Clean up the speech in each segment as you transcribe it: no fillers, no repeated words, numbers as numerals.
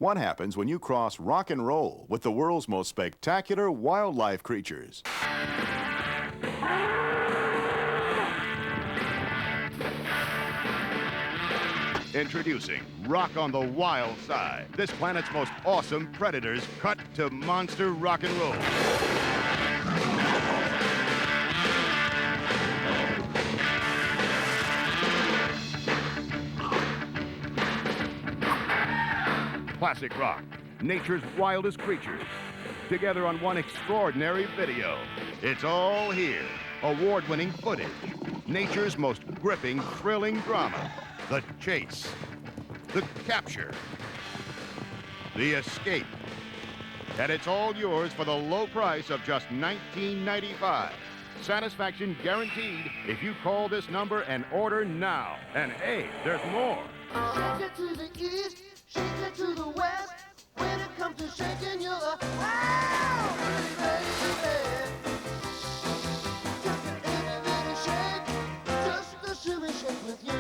What happens when you cross rock and roll with the world's most spectacular wildlife creatures? Introducing Rock on the Wild Side. This planet's most awesome predators cut to monster rock and roll. Classic rock, nature's wildest creatures, together on one extraordinary video. It's all here. Award-winning footage, nature's most gripping, thrilling drama, the chase, the capture, the escape. And it's all yours for the low price of just $19.95. Satisfaction guaranteed if you call this number and order now. And hey, there's more. Shake it to the east, shake it to the west. When it comes to shaking, you're the wow, baby. Just an itty bitty shake, just a shimmy shake with you.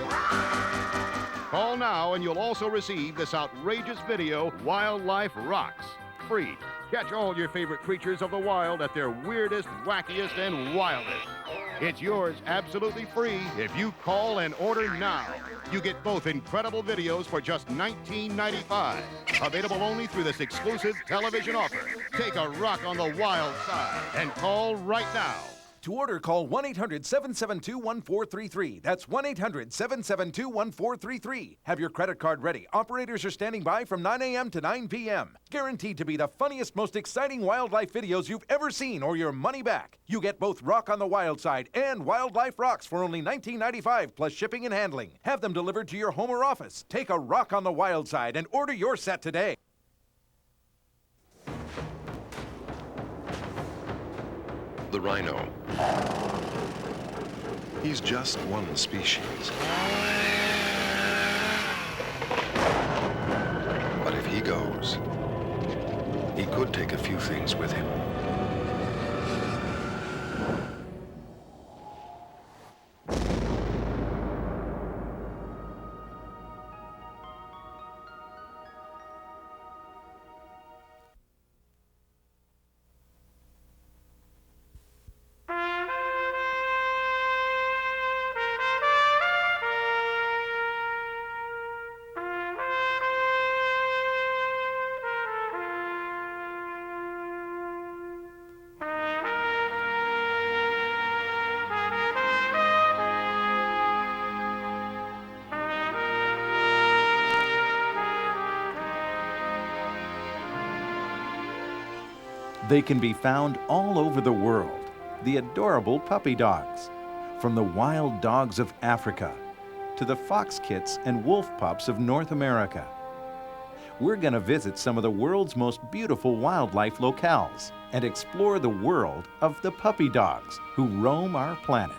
Call now and you'll also receive this outrageous video, Wildlife Rocks, free. Catch all your favorite creatures of the wild at their weirdest, wackiest, and wildest. It's yours absolutely free if you call and order now. You get both incredible videos for just $19.95. Available only through this exclusive television offer. Take a rock on the wild side and call right now. To order, call 1-800-772-1433. That's 1-800-772-1433. Have your credit card ready. Operators are standing by from 9 a.m. to 9 p.m. Guaranteed to be the funniest, most exciting wildlife videos you've ever seen or your money back. You get both Rock on the Wild Side and Wildlife Rocks for only $19.95 plus shipping and handling. Have them delivered to your home or office. Take a Rock on the Wild Side and order your set today. The rhino. He's just one species. But if he goes, he could take a few things with him. They can be found all over the world, the adorable puppy dogs. From the wild dogs of Africa to the fox kits and wolf pups of North America. We're going to visit some of the world's most beautiful wildlife locales and explore the world of the puppy dogs who roam our planet.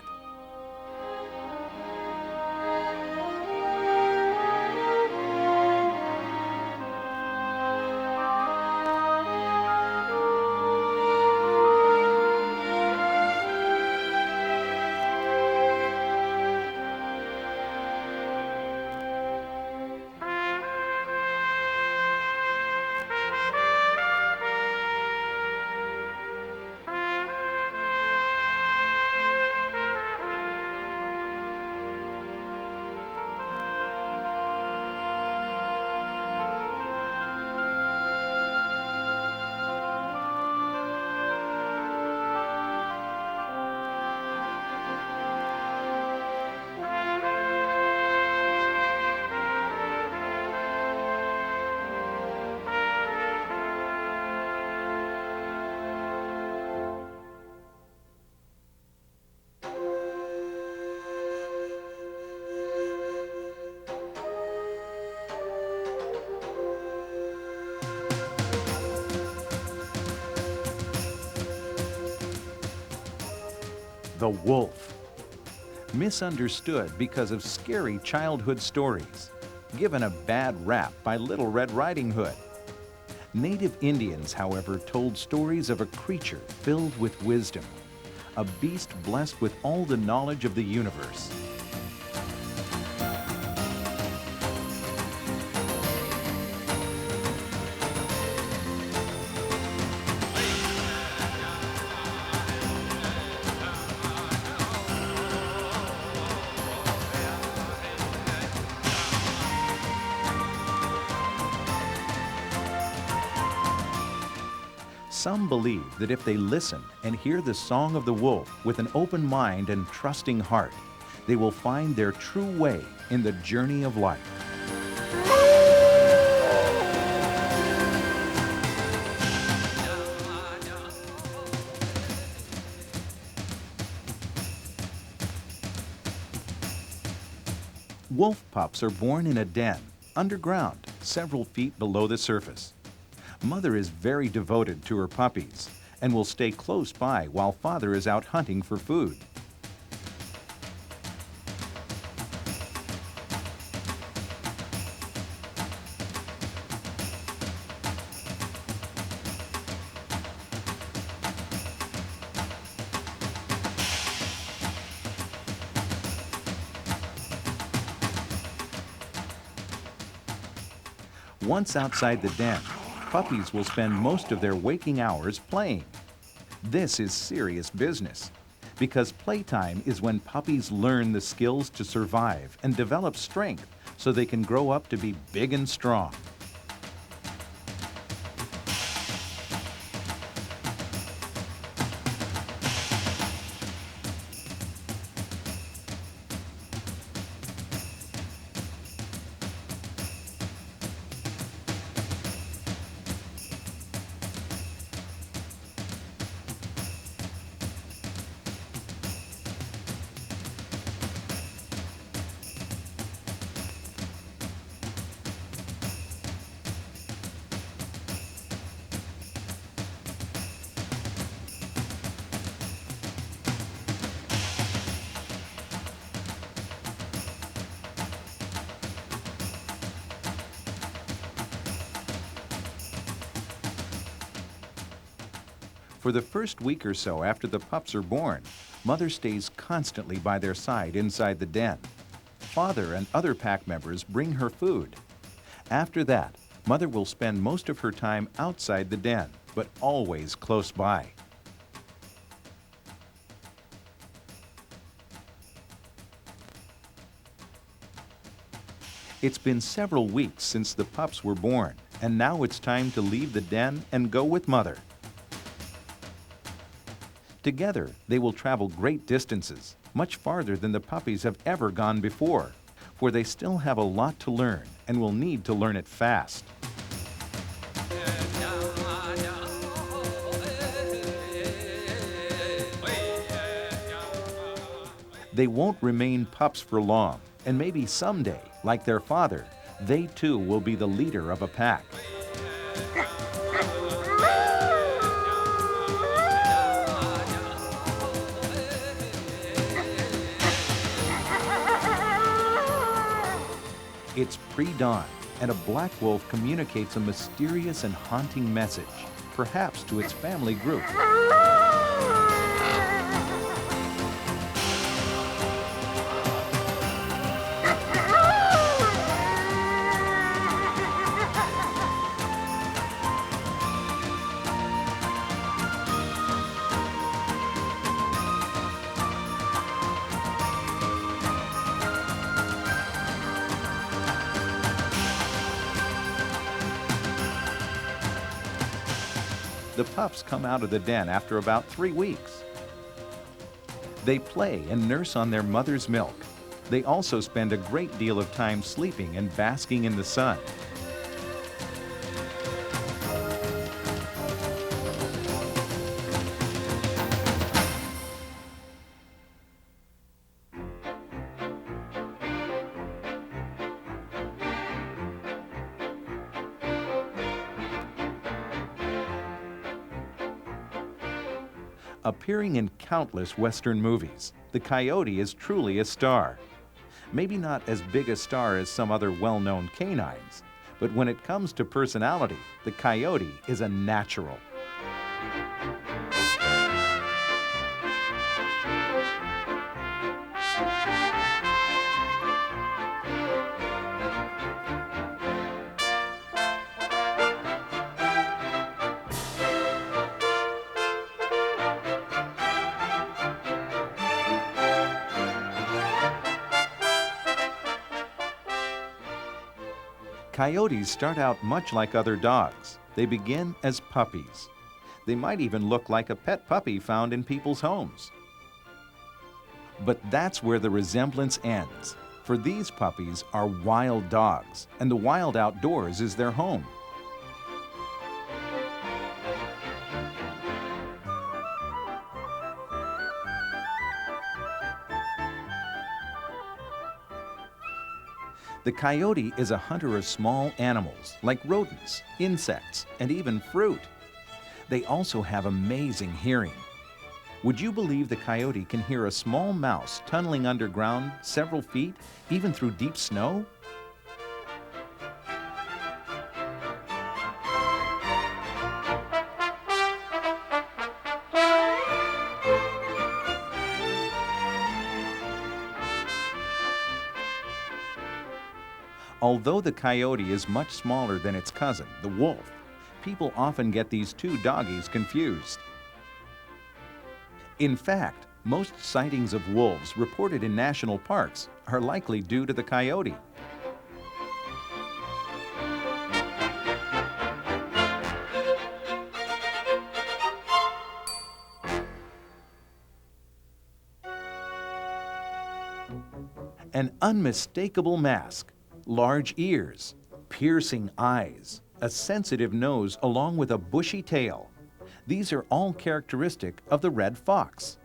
The wolf. Misunderstood because of scary childhood stories. Given a bad rap by Little Red Riding Hood. Native Indians, however, told stories of a creature filled with wisdom. A beast blessed with all the knowledge of the universe. Some believe that if they listen and hear the song of the wolf with an open mind and trusting heart, they will find their true way in the journey of life. Wolf pups are born in a den, underground, several feet below the surface. Mother is very devoted to her puppies and will stay close by while father is out hunting for food. Once outside the den, puppies will spend most of their waking hours playing. This is serious business, because playtime is when puppies learn the skills to survive and develop strength so they can grow up to be big and strong. For the first week or so after the pups are born, mother stays constantly by their side inside the den. Father and other pack members bring her food. After that, mother will spend most of her time outside the den, but always close by. It's been several weeks since the pups were born, and now it's time to leave the den and go with mother. Together, they will travel great distances, much farther than the puppies have ever gone before, for they still have a lot to learn and will need to learn it fast. They won't remain pups for long, and maybe someday, like their father, they too will be the leader of a pack. It's pre-dawn, and a black wolf communicates a mysterious and haunting message, perhaps to its family group. The pups come out of the den after about 3 weeks. They play and nurse on their mother's milk. They also spend a great deal of time sleeping and basking in the sun. Appearing in countless Western movies, the coyote is truly a star. Maybe not as big a star as some other well-known canines, but when it comes to personality, the coyote is a natural. Coyotes start out much like other dogs. They begin as puppies. They might even look like a pet puppy found in people's homes. But that's where the resemblance ends, for these puppies are wild dogs, and the wild outdoors is their home. The coyote is a hunter of small animals like rodents, insects, and even fruit. They also have amazing hearing. Would you believe the coyote can hear a small mouse tunneling underground several feet, even through deep snow? Although the coyote is much smaller than its cousin, the wolf, people often get these two doggies confused. In fact, most sightings of wolves reported in national parks are likely due to the coyote. An unmistakable mask, large ears, piercing eyes, a sensitive nose along with a bushy tail. These are all characteristic of the red fox.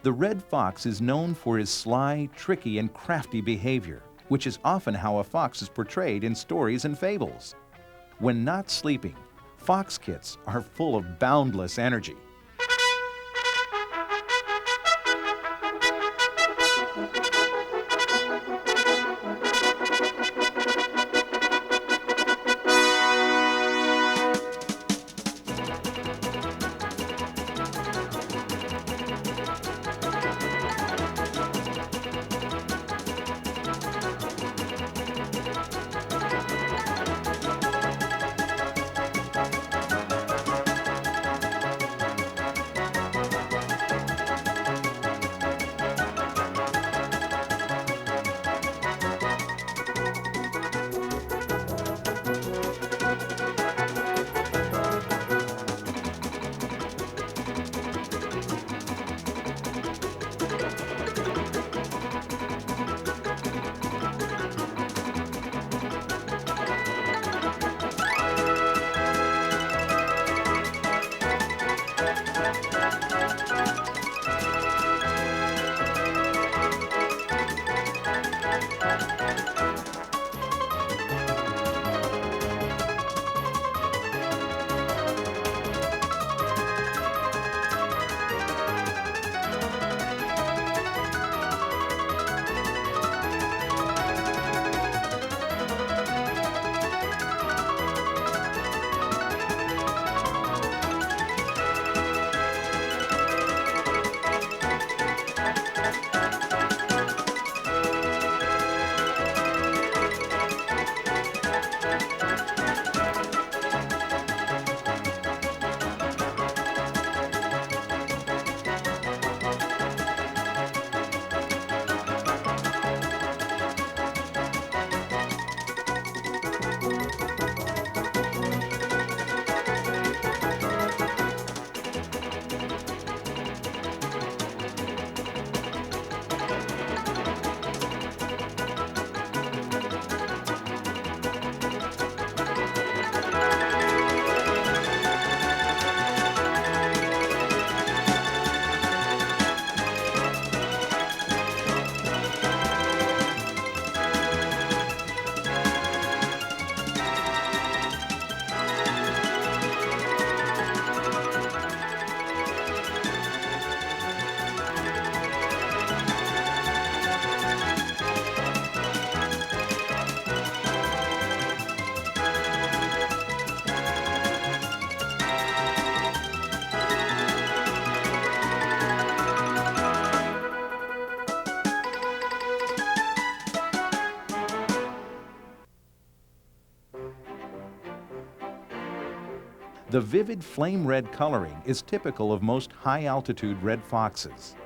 The red fox is known for his sly, tricky, and crafty behavior, which is often how a fox is portrayed in stories and fables. When not sleeping, fox kits are full of boundless energy. The vivid flame red coloring is typical of most high-altitude red foxes.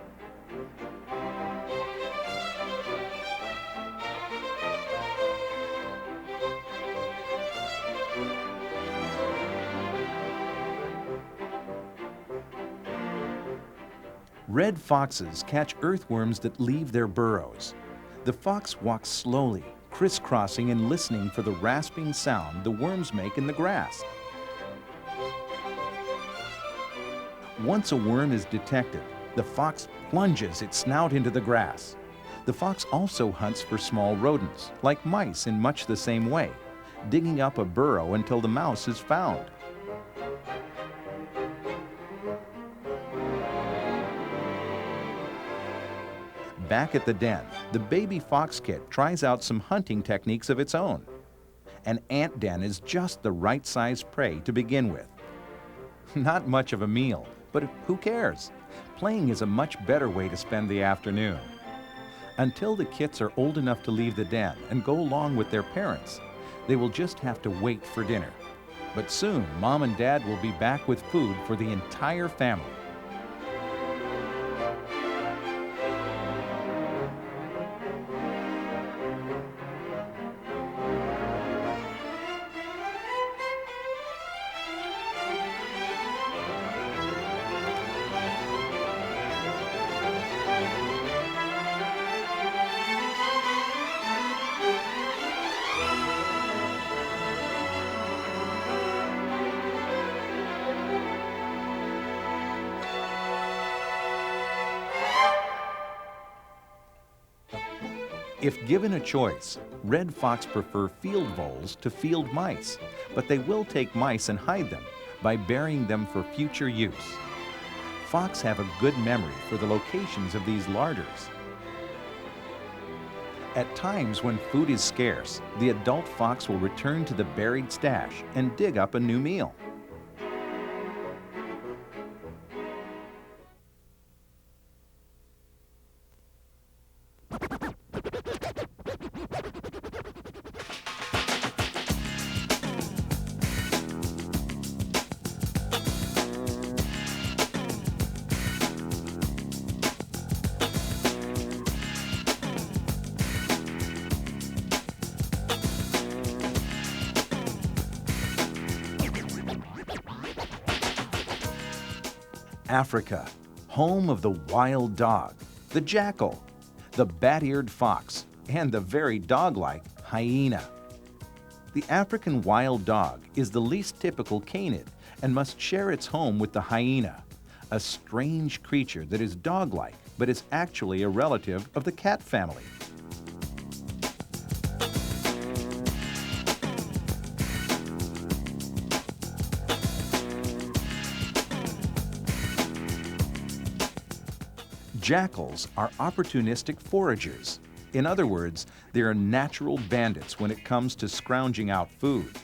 Red foxes catch earthworms that leave their burrows. The fox walks slowly, crisscrossing and listening for the rasping sound the worms make in the grass. Once a worm is detected, the fox plunges its snout into the grass. The fox also hunts for small rodents, like mice, in much the same way, digging up a burrow until the mouse is found. Back at the den, the baby fox kit tries out some hunting techniques of its own. An ant den is just the right size prey to begin with. Not much of a meal, but who cares? Playing is a much better way to spend the afternoon. Until the kits are old enough to leave the den and go along with their parents, they will just have to wait for dinner. But soon, Mom and Dad will be back with food for the entire family. If given a choice, red fox prefer field voles to field mice, but they will take mice and hide them by burying them for future use. Fox have a good memory for the locations of these larders. At times when food is scarce, the adult fox will return to the buried stash and dig up a new meal. Africa, home of the wild dog, the jackal, the bat-eared fox, and the very dog-like hyena. The African wild dog is the least typical canid and must share its home with the hyena, a strange creature that is dog-like but is actually a relative of the cat family. Jackals are opportunistic foragers. In other words, they are natural bandits when it comes to scrounging out food.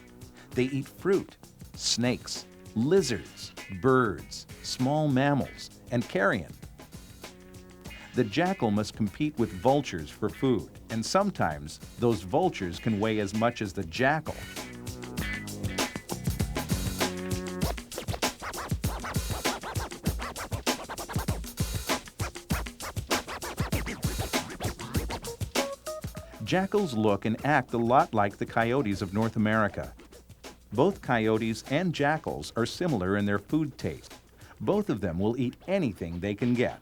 They eat fruit, snakes, lizards, birds, small mammals, and carrion. The jackal must compete with vultures for food, and sometimes those vultures can weigh as much as the jackal. Jackals look and act a lot like the coyotes of North America. Both coyotes and jackals are similar in their food taste. Both of them will eat anything they can get.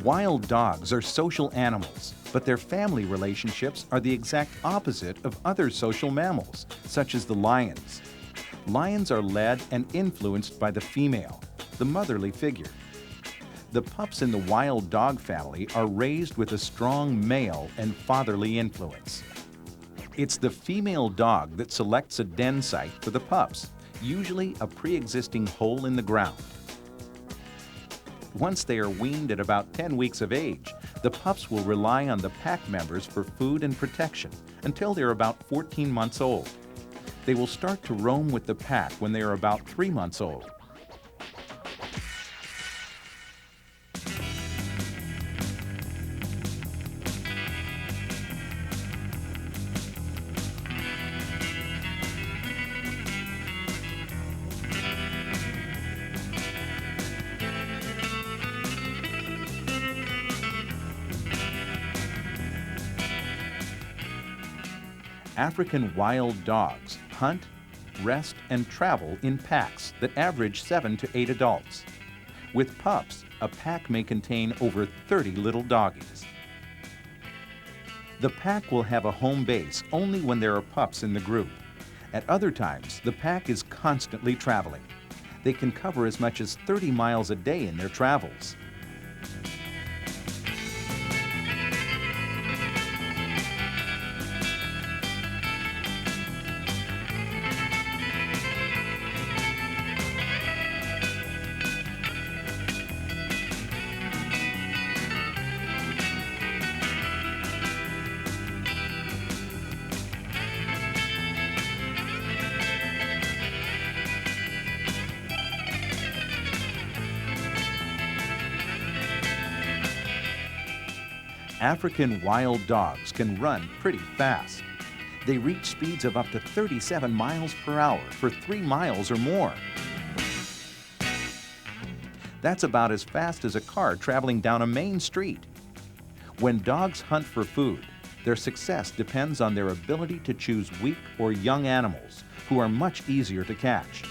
Wild dogs are social animals, but their family relationships are the exact opposite of other social mammals, such as the lions. Lions are led and influenced by the female, the motherly figure. The pups in the wild dog family are raised with a strong male and fatherly influence. It's the female dog that selects a den site for the pups, usually a pre-existing hole in the ground. Once they are weaned at about 10 weeks of age, the pups will rely on the pack members for food and protection until they're about 14 months old. They will start to roam with the pack when they are about 3 months old. African wild dogs hunt, rest, and travel in packs that average 7 to 8 adults. With pups, a pack may contain over 30 little doggies. The pack will have a home base only when there are pups in the group. At other times, the pack is constantly traveling. They can cover as much as 30 miles a day in their travels. African wild dogs can run pretty fast. They reach speeds of up to 37 miles per hour for 3 miles or more. That's about as fast as a car traveling down a main street. When dogs hunt for food, their success depends on their ability to choose weak or young animals who are much easier to catch.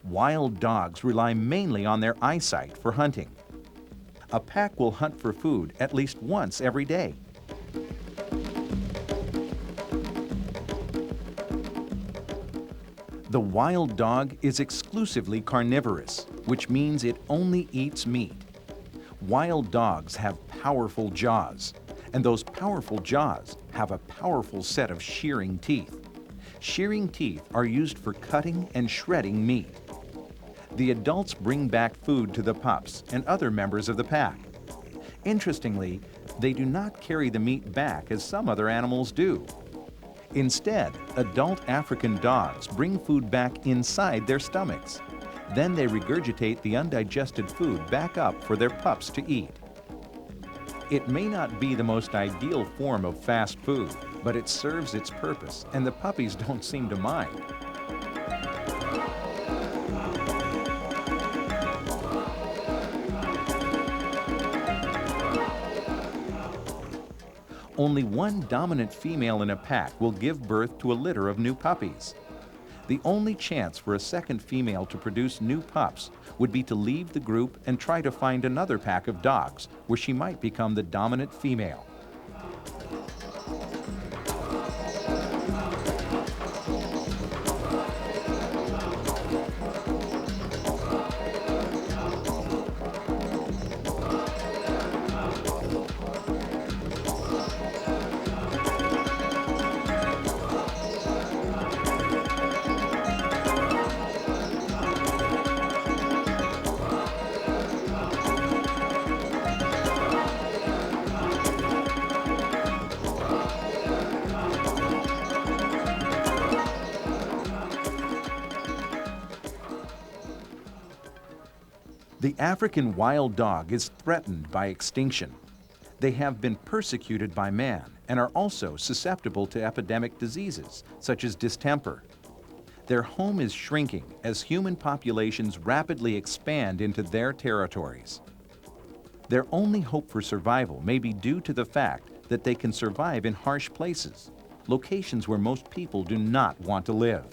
Wild dogs rely mainly on their eyesight for hunting. A pack will hunt for food at least once every day. The wild dog is exclusively carnivorous, which means it only eats meat. Wild dogs have powerful jaws, and those powerful jaws have a powerful set of shearing teeth. Shearing teeth are used for cutting and shredding meat. The adults bring back food to the pups and other members of the pack. Interestingly, they do not carry the meat back as some other animals do. Instead, adult African dogs bring food back inside their stomachs. Then they regurgitate the undigested food back up for their pups to eat. It may not be the most ideal form of fast food, but it serves its purpose, and the puppies don't seem to mind. Only one dominant female in a pack will give birth to a litter of new puppies. The only chance for a second female to produce new pups would be to leave the group and try to find another pack of dogs where she might become the dominant female. The African wild dog is threatened by extinction. They have been persecuted by man and are also susceptible to epidemic diseases such as distemper. Their home is shrinking as human populations rapidly expand into their territories. Their only hope for survival may be due to the fact that they can survive in harsh places, locations where most people do not want to live.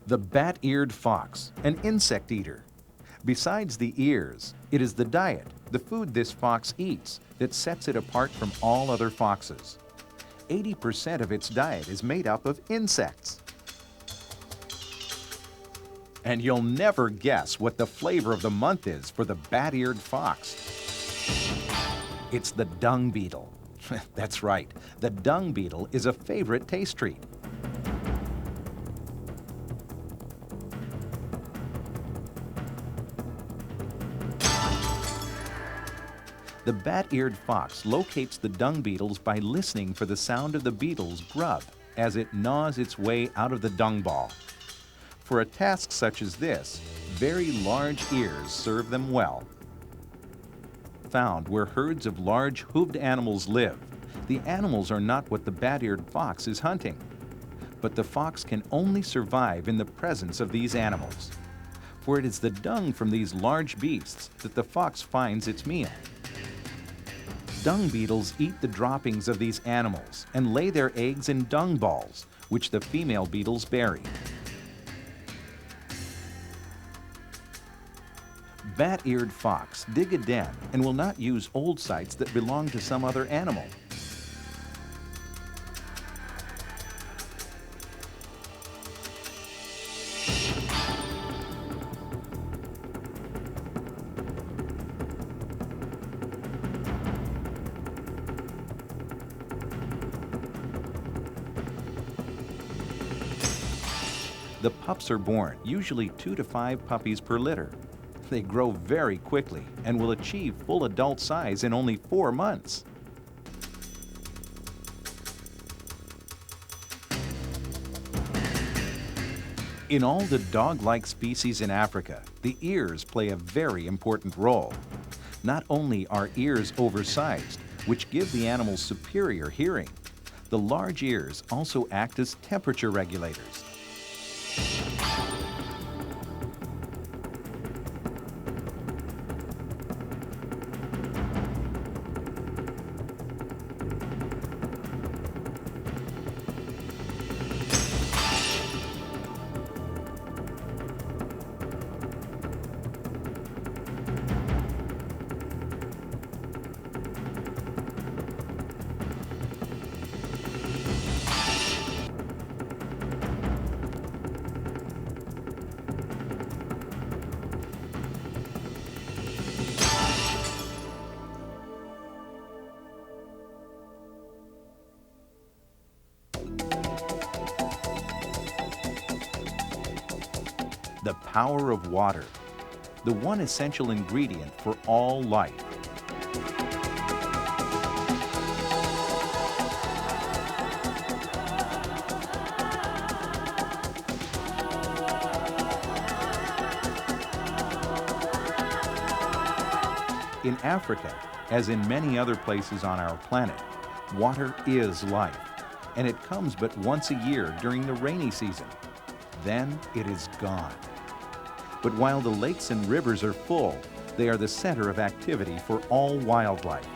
The bat-eared fox, an insect eater. Besides the ears, it is the diet, the food this fox eats, that sets it apart from all other foxes. 80% of its diet is made up of insects. And you'll never guess what the flavor of the month is for the bat-eared fox. It's the dung beetle. That's right, the dung beetle is a favorite taste treat. The bat-eared fox locates the dung beetles by listening for the sound of the beetle's grub as it gnaws its way out of the dung ball. For a task such as this, very large ears serve them well. Found where herds of large hooved animals live, the animals are not what the bat-eared fox is hunting. But the fox can only survive in the presence of these animals. For it is the dung from these large beasts that the fox finds its meal. Dung beetles eat the droppings of these animals and lay their eggs in dung balls, which the female beetles bury. Bat-eared fox dig a den and will not use old sites that belong to some other animal. The pups are born, usually 2 to 5 puppies per litter. They grow very quickly and will achieve full adult size in only 4 months. In all the dog-like species in Africa, the ears play a very important role. Not only are ears oversized, which give the animals superior hearing, the large ears also act as temperature regulators. The power of water, the one essential ingredient for all life. In Africa, as in many other places on our planet, water is life, and it comes but once a year during the rainy season. Then it is gone. But while the lakes and rivers are full, they are the center of activity for all wildlife.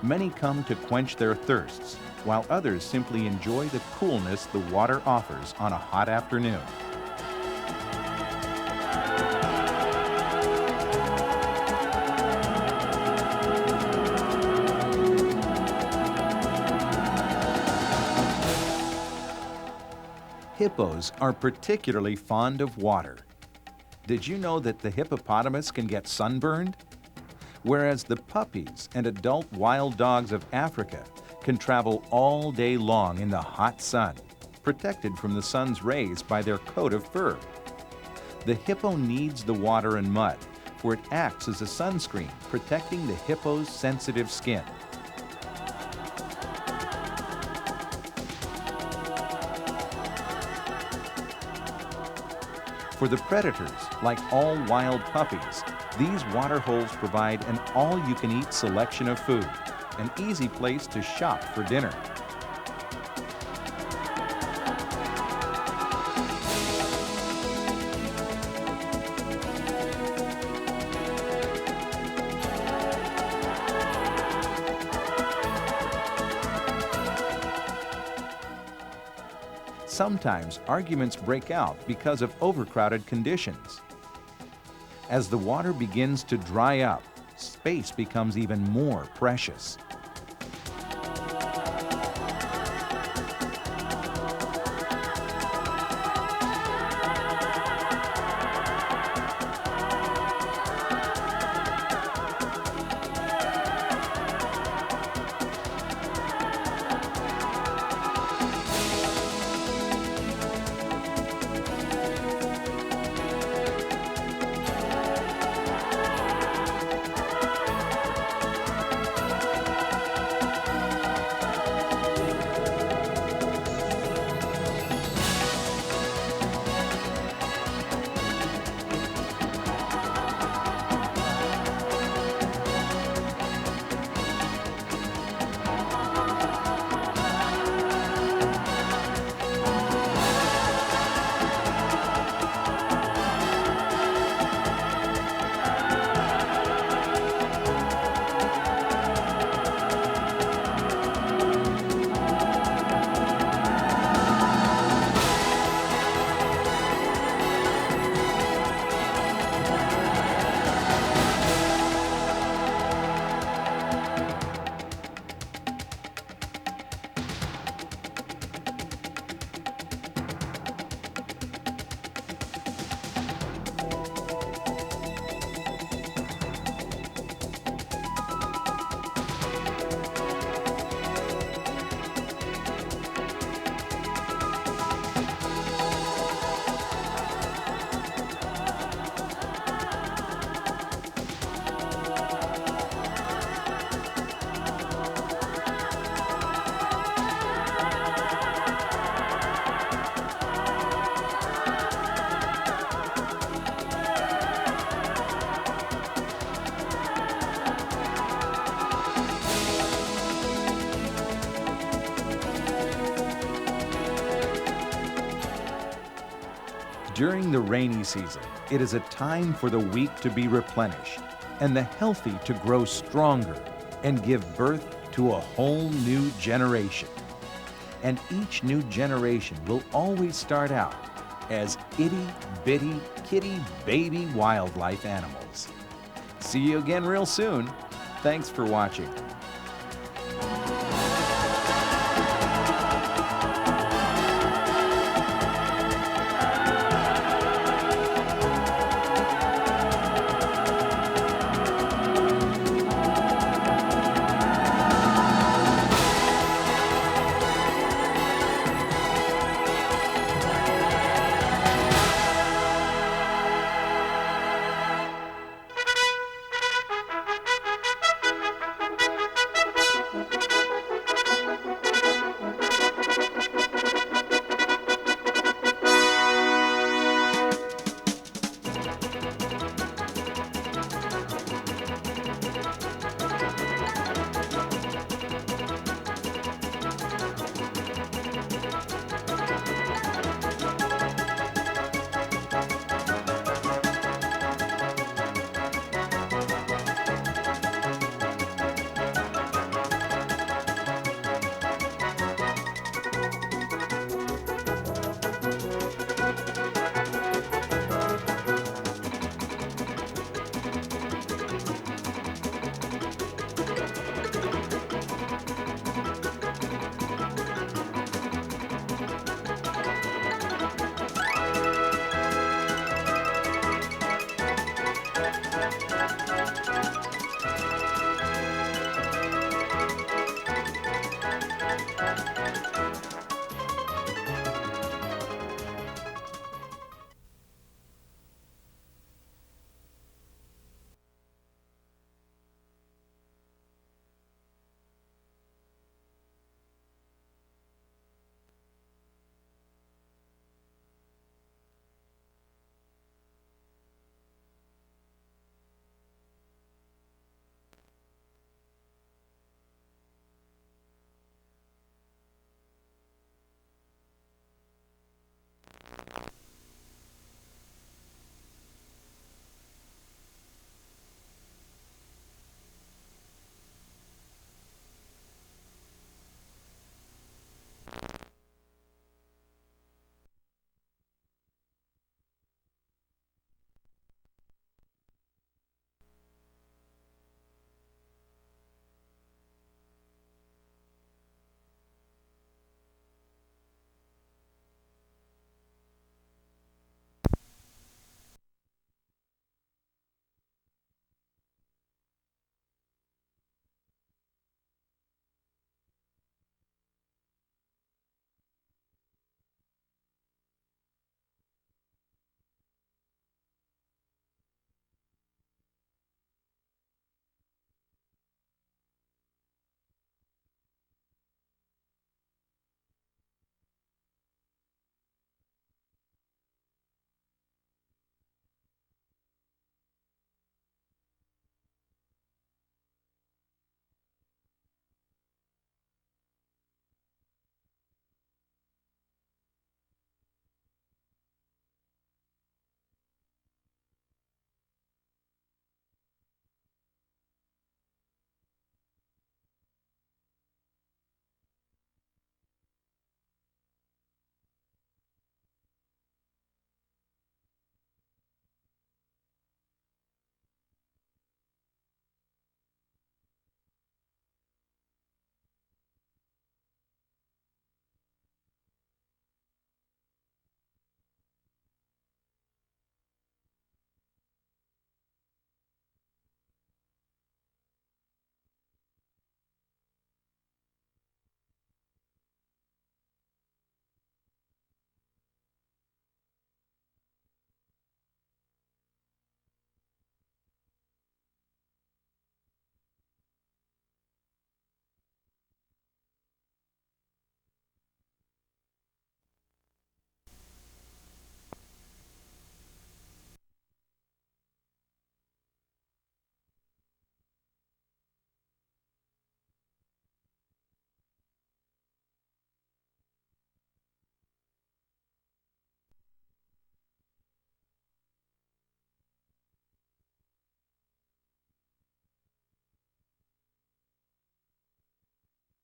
Many come to quench their thirsts, while others simply enjoy the coolness the water offers on a hot afternoon. Hippos are particularly fond of water. Did you know that the hippopotamus can get sunburned? Whereas the puppies and adult wild dogs of Africa can travel all day long in the hot sun, protected from the sun's rays by their coat of fur. The hippo needs the water and mud, for it acts as a sunscreen, protecting the hippo's sensitive skin. For the predators, like all wild puppies, these water holes provide an all-you-can-eat selection of food, an easy place to shop for dinner. sometimes arguments break out because of overcrowded conditions. As the water begins to dry up, space becomes even more precious. During the rainy season, it is a time for the weak to be replenished and the healthy to grow stronger and give birth to a whole new generation. And each new generation will always start out as itty bitty kitty baby wildlife animals. See you again real soon. Thanks for watching.